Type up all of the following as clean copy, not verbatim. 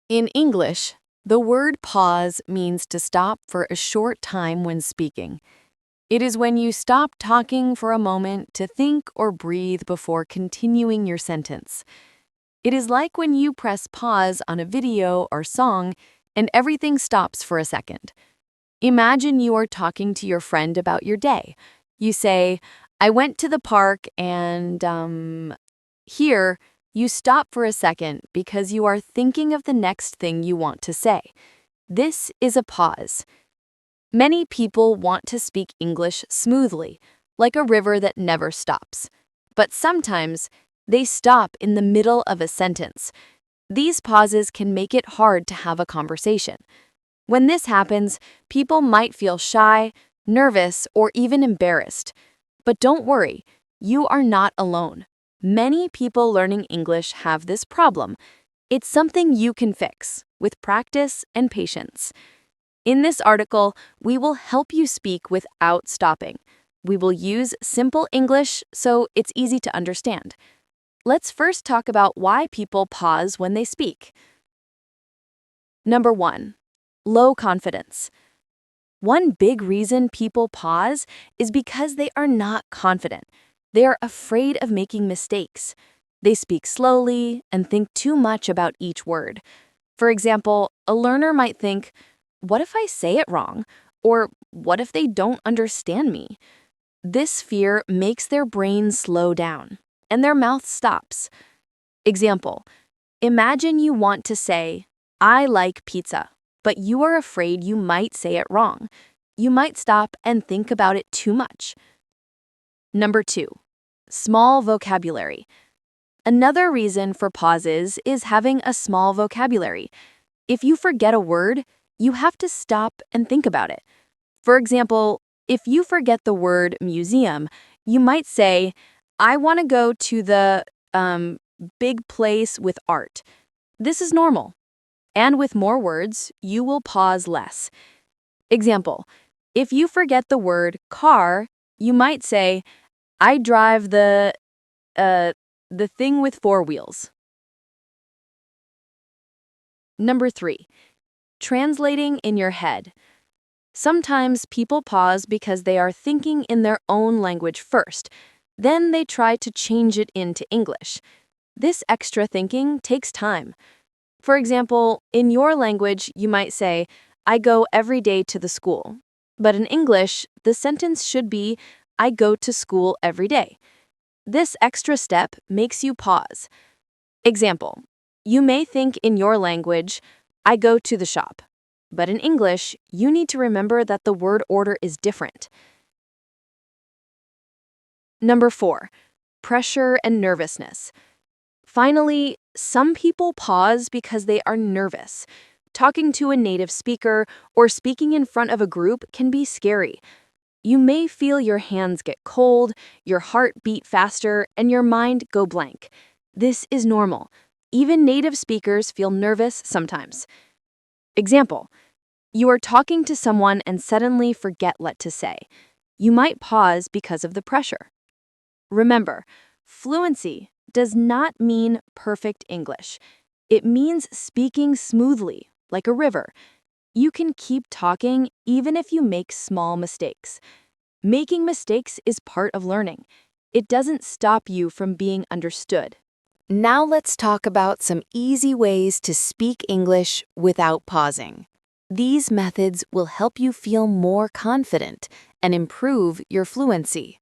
In English, the word pause means to stop for a short time when speaking. It is when you stop talking for a moment to think or breathe before continuing your sentence. It is like when you press pause on a video or song and everything stops for a second. Imagine you are talking to your friend about your day. You say, I went to the park and, here, you stop for a second because you are thinking of the next thing you want to say. This is a pause. Many people want to speak English smoothly, like a river that never stops. But sometimes, they stop in the middle of a sentence. These pauses can make it hard to have a conversation. When this happens, people might feel shy, nervous, or even embarrassed. But don't worry, you are not alone. Many people learning English have this problem. It's something you can fix with practice and patience. In this article, we will help you speak without stopping. We will use simple English so it's easy to understand. Let's first talk about why people pause when they speak. Number 1. Low confidence. One big reason people pause is because they are not confident. They are afraid of making mistakes. They speak slowly and think too much about each word. For example, a learner might think, what if I say it wrong? Or what if they don't understand me? This fear makes their brain slow down, and their mouth stops. Example, imagine you want to say, I like pizza, but you are afraid you might say it wrong. You might stop and think about it too much. Number 2, small vocabulary. Another reason for pauses is having a small vocabulary. If you forget a word, you have to stop and think about it. For example, if you forget the word museum, you might say, I want to go to the big place with art. This is normal. And with more words, you will pause less. Example, if you forget the word car, you might say, I drive the thing with 4 wheels. Number 3, translating in your head. Sometimes people pause because they are thinking in their own language first. Then they try to change it into English. This extra thinking takes time. For example, in your language, you might say, I go every day to the school. But in English, the sentence should be, I go to school every day. This extra step makes you pause. Example, you may think in your language, I go to the shop. But in English, you need to remember that the word order is different. Number 4, pressure and nervousness. Finally, some people pause because they are nervous. Talking to a native speaker or speaking in front of a group can be scary. You may feel your hands get cold, your heart beat faster, and your mind go blank. This is normal. Even native speakers feel nervous sometimes. Example, you are talking to someone and suddenly forget what to say. You might pause because of the pressure. Remember, fluency does not mean perfect English. It means speaking smoothly, like a river. You can keep talking even if you make small mistakes. Making mistakes is part of learning. It doesn't stop you from being understood. Now let's talk about some easy ways to speak English without pausing. These methods will help you feel more confident and improve your fluency.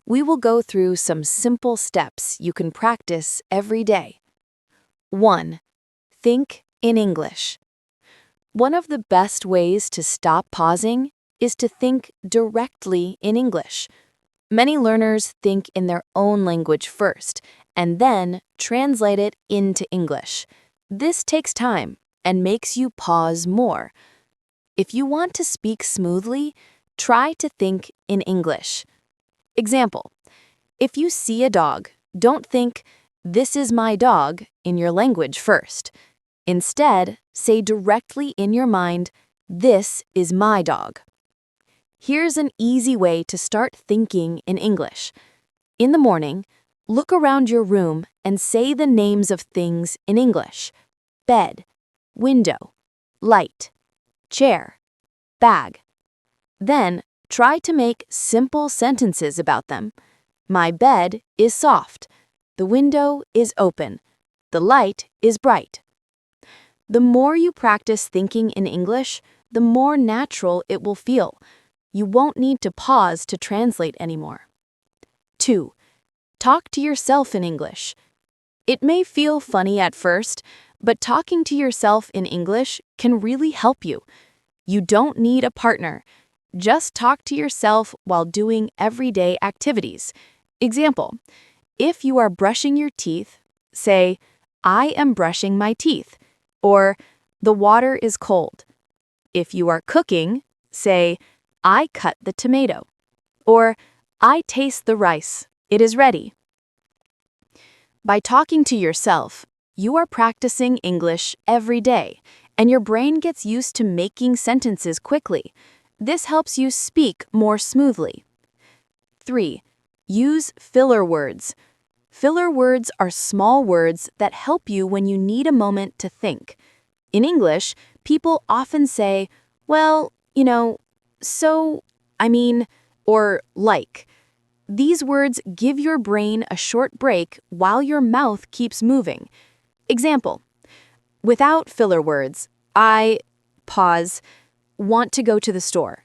We will go through some simple steps you can practice every day. 1. Think in English. One of the best ways to stop pausing is to think directly in English. Many learners think in their own language first and then translate it into English. This takes time and makes you pause more. If you want to speak smoothly, try to think in English. Example, if you see a dog, don't think, this is my dog, in your language first. Instead, say directly in your mind, this is my dog. Here's an easy way to start thinking in English. In the morning, look around your room and say the names of things in English. Bed, window, light, chair, bag. Then try to make simple sentences about them. My bed is soft. The window is open. The light is bright. The more you practice thinking in English, the more natural it will feel. You won't need to pause to translate anymore. 2. Talk to yourself in English. It may feel funny at first, but talking to yourself in English can really help you. You don't need a partner. Just talk to yourself while doing everyday activities. Example, if you are brushing your teeth, say, I am brushing my teeth, or the water is cold. If you are cooking, say, I cut the tomato, or I taste the rice, it is ready. By talking to yourself, you are practicing English every day, and your brain gets used to making sentences quickly. This helps you speak more smoothly. 3. Use filler words. Filler words are small words that help you when you need a moment to think. In English, people often say, well, so, or like. These words give your brain a short break while your mouth keeps moving. Example, without filler words, I, pause, want to go to the store.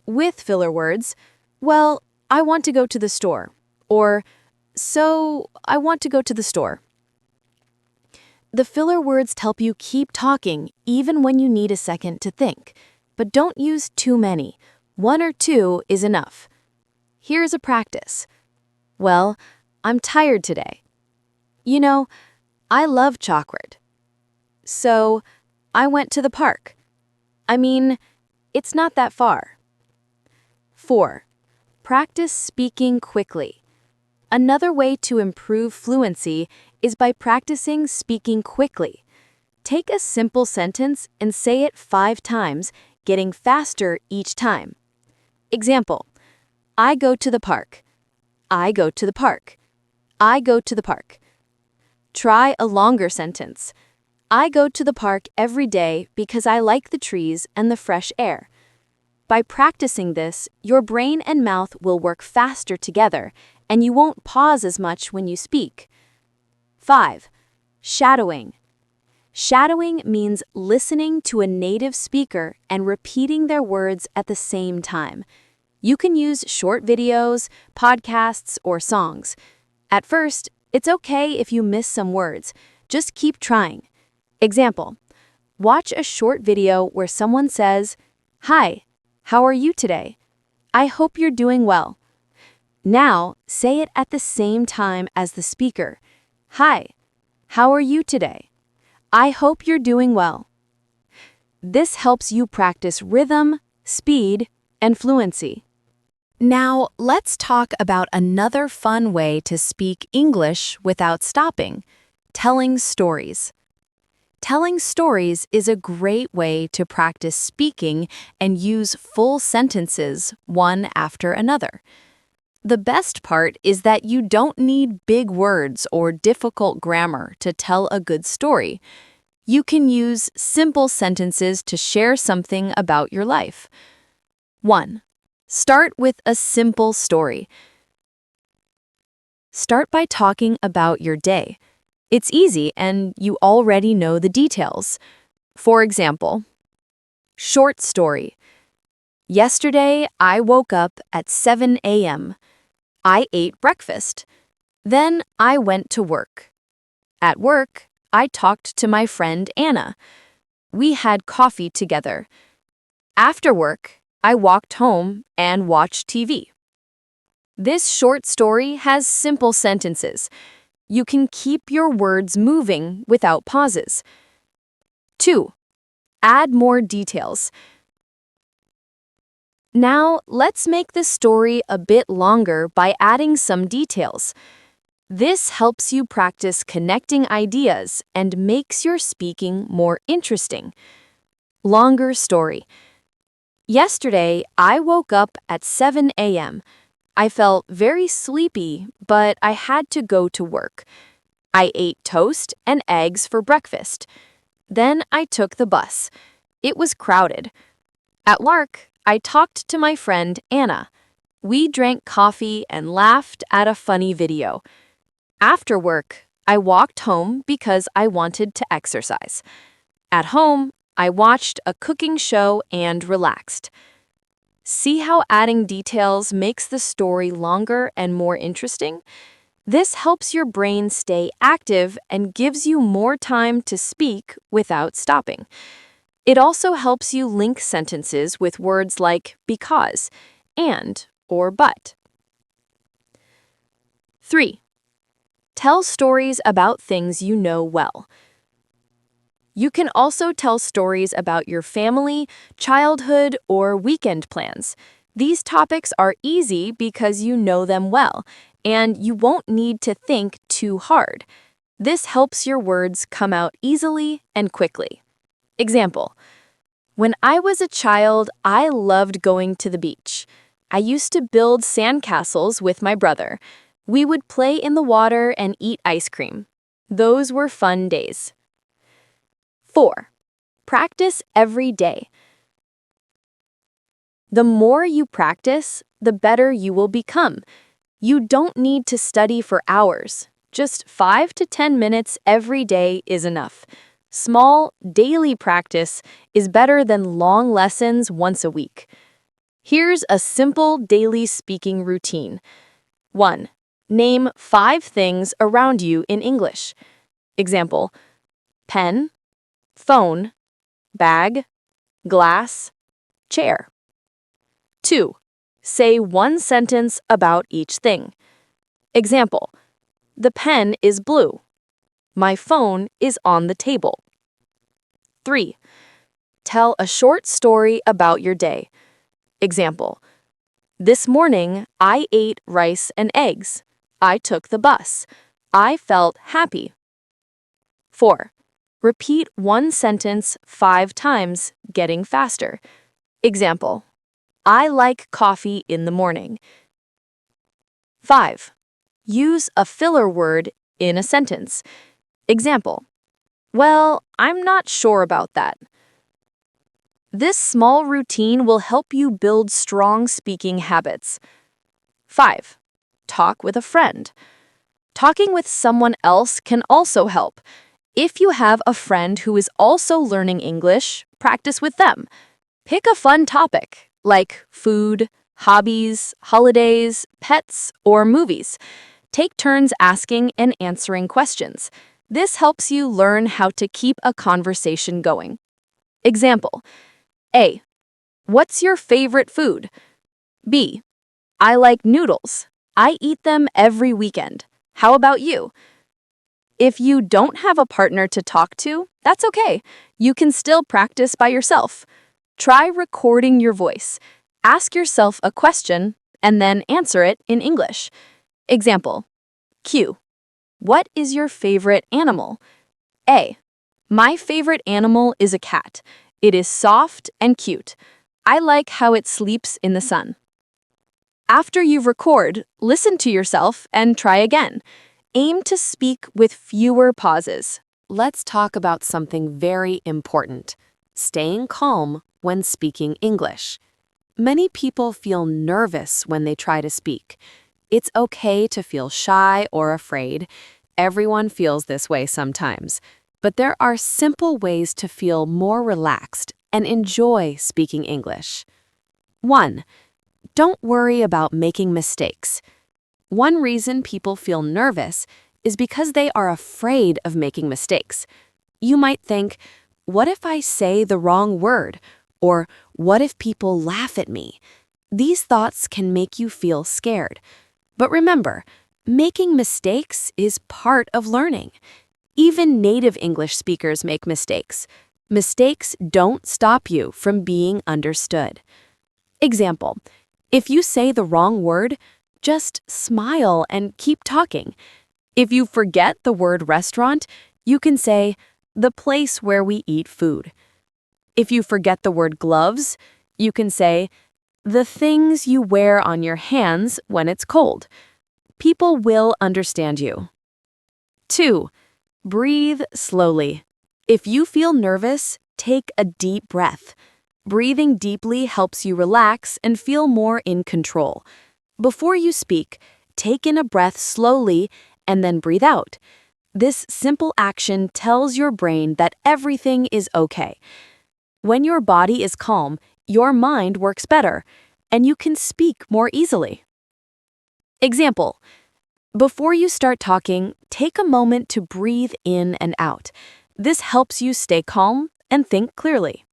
With filler words, well, I want to go to the store, or so I want to go to the store. The filler words help you keep talking even when you need a second to think, but don't use too many. 1 or 2 is enough. Here's a practice. Well, I'm tired today. I love chocolate. So, I went to the park. It's not that far. 4. Practice speaking quickly. Another way to improve fluency is by practicing speaking quickly. Take a simple sentence and say it 5 times, getting faster each time. Example, I go to the park. I go to the park. I go to the park. Try a longer sentence. I go to the park every day because I like the trees and the fresh air. By practicing this, your brain and mouth will work faster together, and you won't pause as much when you speak. 5. Shadowing. Shadowing means listening to a native speaker and repeating their words at the same time. You can use short videos, podcasts, or songs. At first, it's okay if you miss some words. Just keep trying. Example, watch a short video where someone says, Hi, how are you today? I hope you're doing well. Now, say it at the same time as the speaker. Hi, how are you today? I hope you're doing well. This helps you practice rhythm, speed, and fluency. Now, let's talk about another fun way to speak English without stopping, telling stories. Telling stories is a great way to practice speaking and use full sentences one after another. The best part is that you don't need big words or difficult grammar to tell a good story. You can use simple sentences to share something about your life. 1. Start with a simple story. Start by talking about your day. It's easy and you already know the details. For example, short story. Yesterday, I woke up at 7 a.m. I ate breakfast. Then I went to work. At work, I talked to my friend Anna. We had coffee together. After work, I walked home and watched TV. This short story has simple sentences. You can keep your words moving without pauses. 2. Add more details. Now, let's make the story a bit longer by adding some details. This helps you practice connecting ideas and makes your speaking more interesting. Longer story. Yesterday, I woke up at 7 a.m. I felt very sleepy, but I had to go to work. I ate toast and eggs for breakfast. Then I took the bus. It was crowded. At Lark, I talked to my friend Anna. We drank coffee and laughed at a funny video. After work, I walked home because I wanted to exercise. At home, I watched a cooking show and relaxed. See how adding details makes the story longer and more interesting? This helps your brain stay active and gives you more time to speak without stopping. It also helps you link sentences with words like because, and, or but. 3. Tell stories about things you know well. You can also tell stories about your family, childhood, or weekend plans. These topics are easy because you know them well, and you won't need to think too hard. This helps your words come out easily and quickly. Example: when I was a child, I loved going to the beach. I used to build sandcastles with my brother. We would play in the water and eat ice cream. Those were fun days. 4. Practice every day. The more you practice, the better you will become. You don't need to study for hours. Just 5 to 10 minutes every day is enough. Small, daily practice is better than long lessons once a week. Here's a simple daily speaking routine. 1. Name 5 things around you in English. Example: pen, phone, bag, glass, chair. 2. Say one sentence about each thing. Example: the pen is blue. My phone is on the table. 3. Tell a short story about your day. Example: this morning, I ate rice and eggs. I took the bus. I felt happy. 4. Repeat one sentence 5 times, getting faster. Example: I like coffee in the morning. 5. Use a filler word in a sentence. Example: well, I'm not sure about that. This small routine will help you build strong speaking habits. 5. Talk with a friend. Talking with someone else can also help. If you have a friend who is also learning English, practice with them. Pick a fun topic, like food, hobbies, holidays, pets, or movies. Take turns asking and answering questions. This helps you learn how to keep a conversation going. Example: A. What's your favorite food? B. I like noodles. I eat them every weekend. How about you? If you don't have a partner to talk to, that's okay. You can still practice by yourself. Try recording your voice. Ask yourself a question and then answer it in English. Example: Q. What is your favorite animal? A. My favorite animal is a cat. It is soft and cute. I like how it sleeps in the sun. After you record, listen to yourself and try again. Aim to speak with fewer pauses. Let's talk about something very important: staying calm when speaking English. Many people feel nervous when they try to speak. It's okay to feel shy or afraid. Everyone feels this way sometimes. But there are simple ways to feel more relaxed and enjoy speaking English. 1. Don't worry about making mistakes. One reason people feel nervous is because they are afraid of making mistakes. You might think, what if I say the wrong word? Or what if people laugh at me? These thoughts can make you feel scared. But remember, making mistakes is part of learning. Even native English speakers make mistakes. Mistakes don't stop you from being understood. Example: if you say the wrong word, just smile and keep talking. If you forget the word restaurant, you can say, the place where we eat food. If you forget the word gloves, you can say, the things you wear on your hands when it's cold. People will understand you. 2. Breathe slowly. If you feel nervous, take a deep breath. Breathing deeply helps you relax and feel more in control. Before you speak, take in a breath slowly and then breathe out. This simple action tells your brain that everything is okay. When your body is calm, your mind works better, and you can speak more easily. Example: before you start talking, take a moment to breathe in and out. This helps you stay calm and think clearly.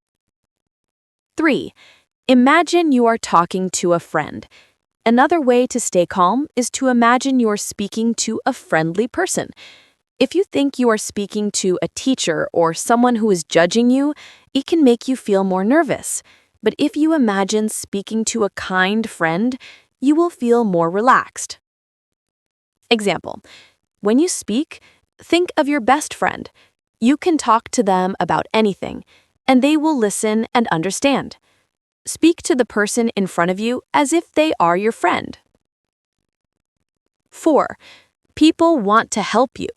3. Imagine you are talking to a friend. Another way to stay calm is to imagine you're speaking to a friendly person. If you think you are speaking to a teacher or someone who is judging you, it can make you feel more nervous. But if you imagine speaking to a kind friend, you will feel more relaxed. Example: when you speak, think of your best friend. You can talk to them about anything, and they will listen and understand. Speak to the person in front of you as if they are your friend. 4. People want to help you.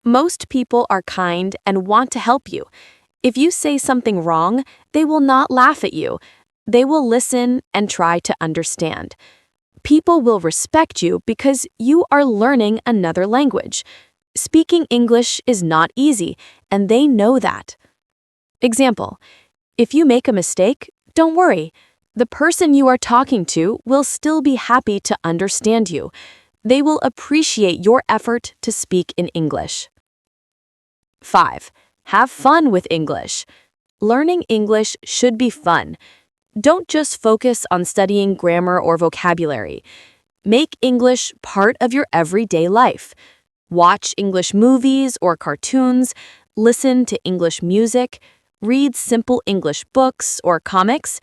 Most people are kind and want to help you. If you say something wrong, they will not laugh at you. They will listen and try to understand. People will respect you because you are learning another language. Speaking English is not easy, and they know that. Example: if you make a mistake, don't worry. The person you are talking to will still be happy to understand you. They will appreciate your effort to speak in English. 5. Have fun with English. Learning English should be fun. Don't just focus on studying grammar or vocabulary. Make English part of your everyday life. Watch English movies or cartoons, listen to English music, read simple English books or comics.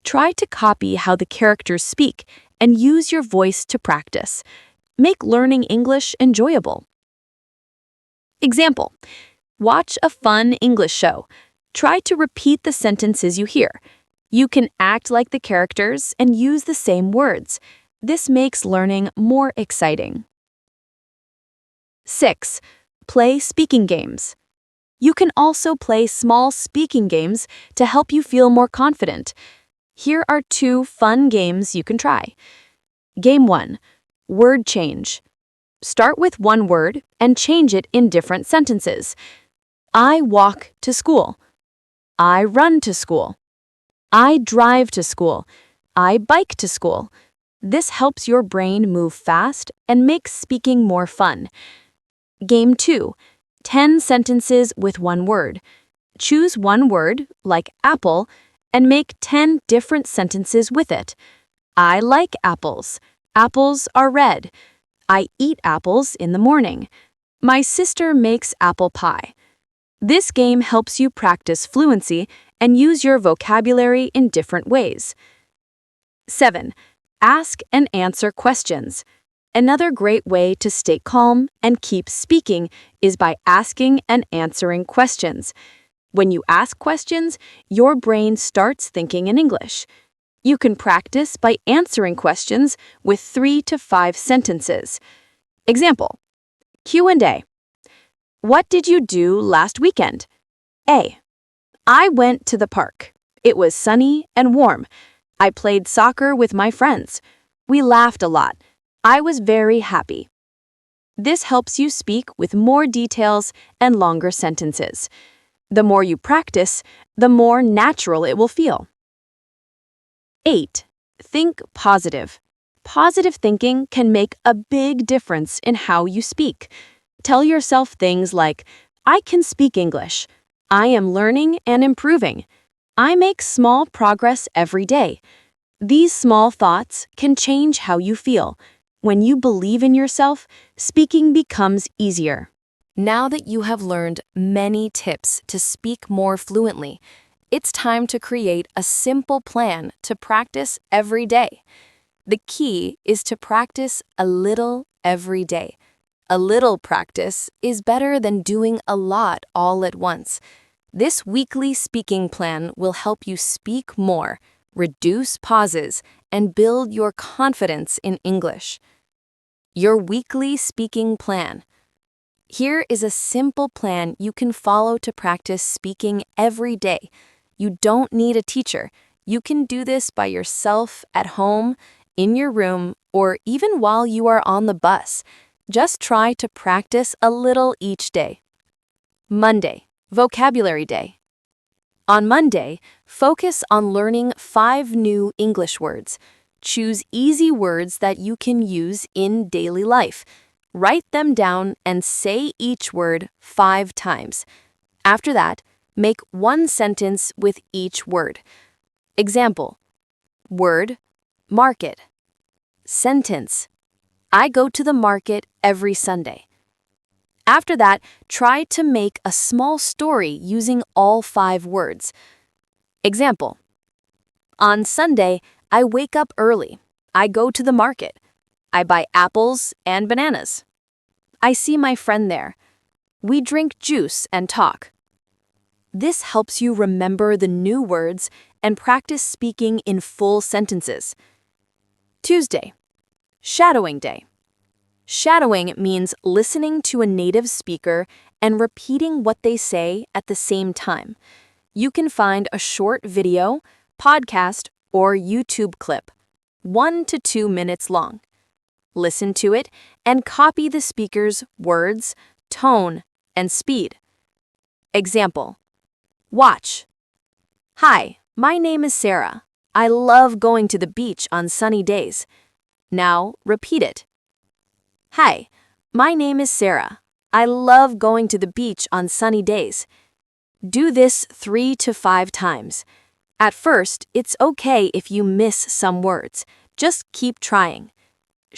Try to copy how the characters speak and use your voice to practice. Make learning English enjoyable. Example: watch a fun English show. Try to repeat the sentences you hear. You can act like the characters and use the same words. This makes learning more exciting. 6. Play speaking games. You can also play small speaking games to help you feel more confident. Here are 2 fun games you can try. Game 1. Word change. Start with one word and change it in different sentences. I walk to school. I run to school. I drive to school. I bike to school. This helps your brain move fast and makes speaking more fun. Game 2. 10 sentences with one word. Choose one word, like apple, and make 10 different sentences with it. I like apples. Apples are red. I eat apples in the morning. My sister makes apple pie. This game helps you practice fluency and use your vocabulary in different ways. 7. Ask and answer questions. Another great way to stay calm and keep speaking is by asking and answering questions. When you ask questions, your brain starts thinking in English. You can practice by answering questions with 3 to 5 sentences. Example: Q&A. What did you do last weekend? A. I went to the park. It was sunny and warm. I played soccer with my friends. We laughed a lot. I was very happy. This helps you speak with more details and longer sentences. The more you practice, the more natural it will feel. 8. Think positive. Positive thinking can make a big difference in how you speak. Tell yourself things like, I can speak English. I am learning and improving. I make small progress every day. These small thoughts can change how you feel. When you believe in yourself, speaking becomes easier. Now that you have learned many tips to speak more fluently, it's time to create a simple plan to practice every day. The key is to practice a little every day. A little practice is better than doing a lot all at once. This weekly speaking plan will help you speak more, reduce pauses, and build your confidence in English. Your weekly speaking plan. Here is a simple plan you can follow to practice speaking every day. You don't need a teacher. You can do this by yourself at home, in your room, or even while you are on the bus. Just try to practice a little each day. Monday, Vocabulary Day. On Monday, focus on learning 5 new English words. Choose easy words that you can use in daily life. Write them down and say each word 5 times. After that, make one sentence with each word. Example: word, market. Sentence: I go to the market every Sunday. After that, try to make a small story using all 5 words. Example: on Sunday, I wake up early. I go to the market. I buy apples and bananas. I see my friend there. We drink juice and talk. This helps you remember the new words and practice speaking in full sentences. Tuesday, Shadowing Day. Shadowing means listening to a native speaker and repeating what they say at the same time. You can find a short video, podcast, or YouTube clip, 1 to 2 minutes long. Listen to it and copy the speaker's words, tone, and speed. Example: watch. Hi, my name is Sarah. I love going to the beach on sunny days. Now repeat it. Hi, my name is Sarah. I love going to the beach on sunny days. Do this 3 to 5 times. At first, it's okay if you miss some words. Just keep trying.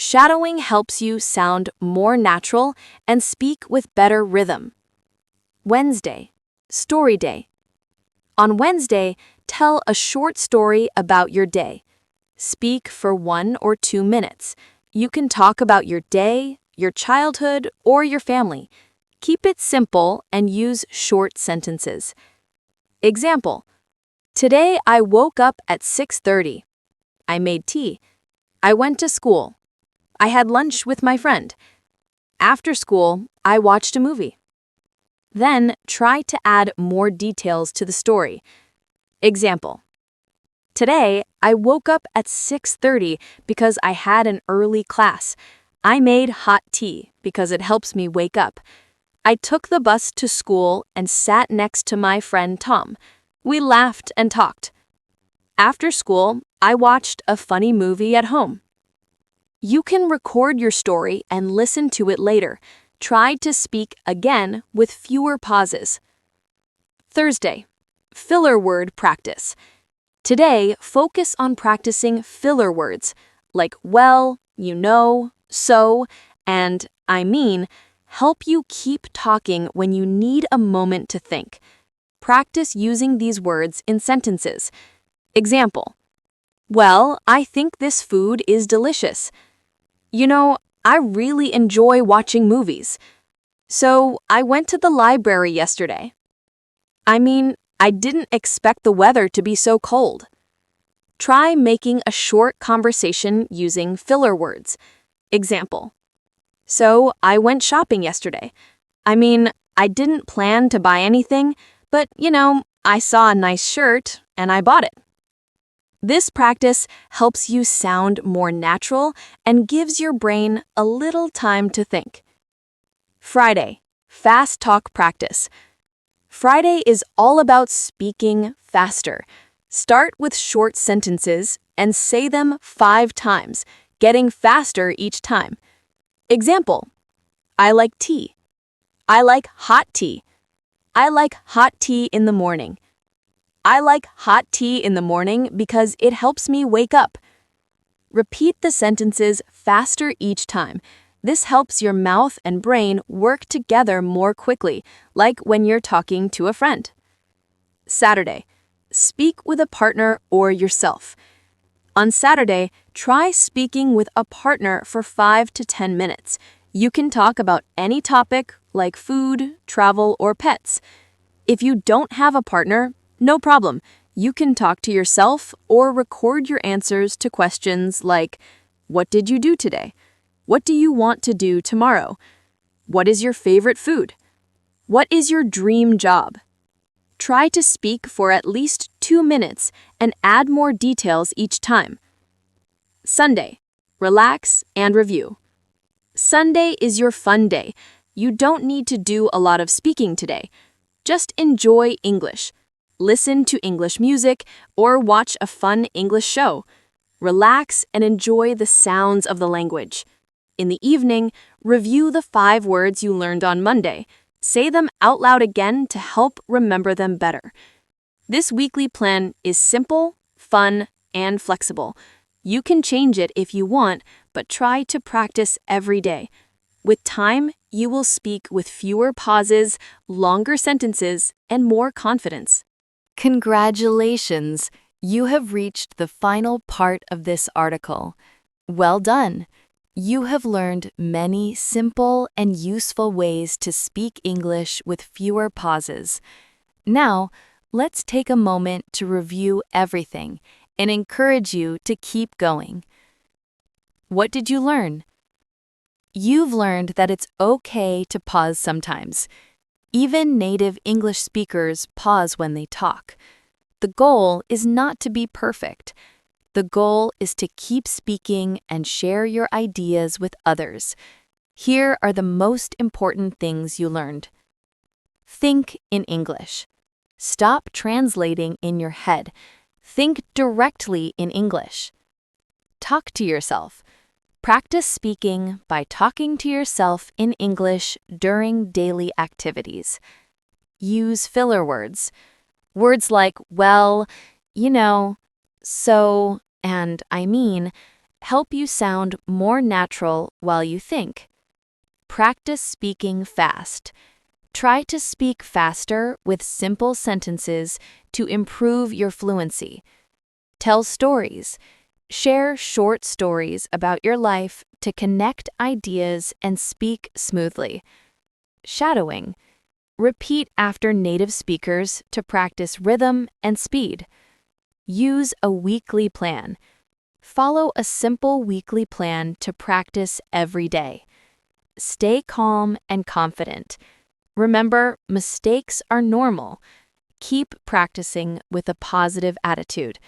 Shadowing helps you sound more natural and speak with better rhythm. Wednesday, Story Day. On Wednesday, tell a short story about your day. Speak for 1 or 2 minutes. You can talk about your day, your childhood, or your family. Keep it simple and use short sentences. Example: today I woke up at 6:30. I made tea. I went to school. I had lunch with my friend. After school, I watched a movie. Then try to add more details to the story. Example: today, I woke up at 6:30 because I had an early class. I made hot tea because it helps me wake up. I took the bus to school and sat next to my friend Tom. We laughed and talked. After school, I watched a funny movie at home. You can record your story and listen to it later. Try to speak again with fewer pauses. Thursday, Filler word practice. Today, focus on practicing filler words like well, you know, so, and I mean, help you keep talking when you need a moment to think. Practice using these words in sentences. Example: well, I think this food is delicious. You know, I really enjoy watching movies. So, I went to the library yesterday. I mean, I didn't expect the weather to be so cold. Try making a short conversation using filler words. Example: so, I went shopping yesterday. I mean, I didn't plan to buy anything, but, I saw a nice shirt and I bought it. This practice helps you sound more natural and gives your brain a little time to think. Friday, Fast Talk Practice. Friday is all about speaking faster. Start with short sentences and say them 5 times, getting faster each time. Example: I like tea. I like hot tea. I like hot tea in the morning. I like hot tea in the morning because it helps me wake up. Repeat the sentences faster each time. This helps your mouth and brain work together more quickly, like when you're talking to a friend. Saturday, speak with a partner or yourself. On Saturday, try speaking with a partner for 5 to 10 minutes. You can talk about any topic like food, travel, or pets. If you don't have a partner, no problem. You can talk to yourself or record your answers to questions like, what did you do today? What do you want to do tomorrow? What is your favorite food? What is your dream job? Try to speak for at least 2 minutes and add more details each time. Sunday. Relax and review. Sunday is your fun day. You don't need to do a lot of speaking today. Just enjoy English. Listen to English music or watch a fun English show. Relax and enjoy the sounds of the language. In the evening, review the 5 words you learned on Monday. Say them out loud again to help remember them better. This weekly plan is simple, fun, and flexible. You can change it if you want, but try to practice every day. With time, you will speak with fewer pauses, longer sentences, and more confidence. Congratulations! You have reached the final part of this article. Well done! You have learned many simple and useful ways to speak English with fewer pauses. Now, let's take a moment to review everything and encourage you to keep going. What did you learn? You've learned that it's okay to pause sometimes. Even native English speakers pause when they talk. The goal is not to be perfect. The goal is to keep speaking and share your ideas with others. Here are the most important things you learned. Think in English. Stop translating in your head. Think directly in English. Talk to yourself. Practice speaking by talking to yourself in English during daily activities. Use filler words. Words like well, you know, so, and I mean help you sound more natural while you think. Practice speaking fast. Try to speak faster with simple sentences to improve your fluency. Tell stories. Share short stories about your life to connect ideas and speak smoothly. Shadowing. Repeat after native speakers to practice rhythm and speed. Use a weekly plan. Follow a simple weekly plan to practice every day. Stay calm and confident. Remember, mistakes are normal. Keep practicing with a positive attitude.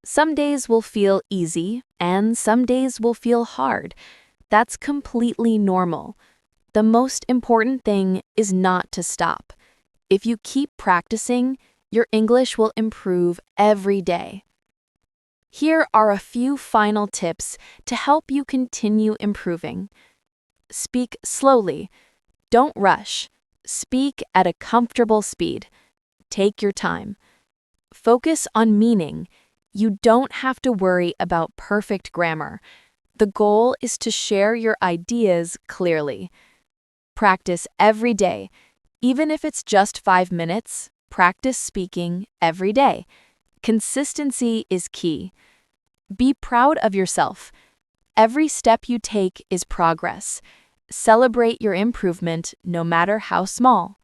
Some days will feel easy, and some days will feel hard. That's completely normal. The most important thing is not to stop. If you keep practicing, your English will improve every day. Here are a few final tips to help you continue improving. Speak slowly. Don't rush. Speak at a comfortable speed. Take your time. Focus on meaning. You don't have to worry about perfect grammar. The goal is to share your ideas clearly. Practice every day. Even if it's just 5 minutes, practice speaking every day. Consistency is key. Be proud of yourself. Every step you take is progress. Celebrate your improvement, no matter how small.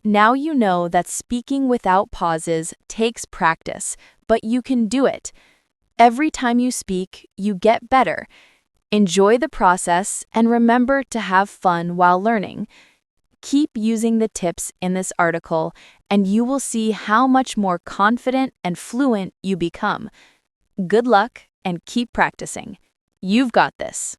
Now you know that speaking without pauses takes practice, but you can do it. Every time you speak, you get better. Enjoy the process and remember to have fun while learning. Keep using the tips in this article, and you will see how much more confident and fluent you become. Good luck and keep practicing. You've got this.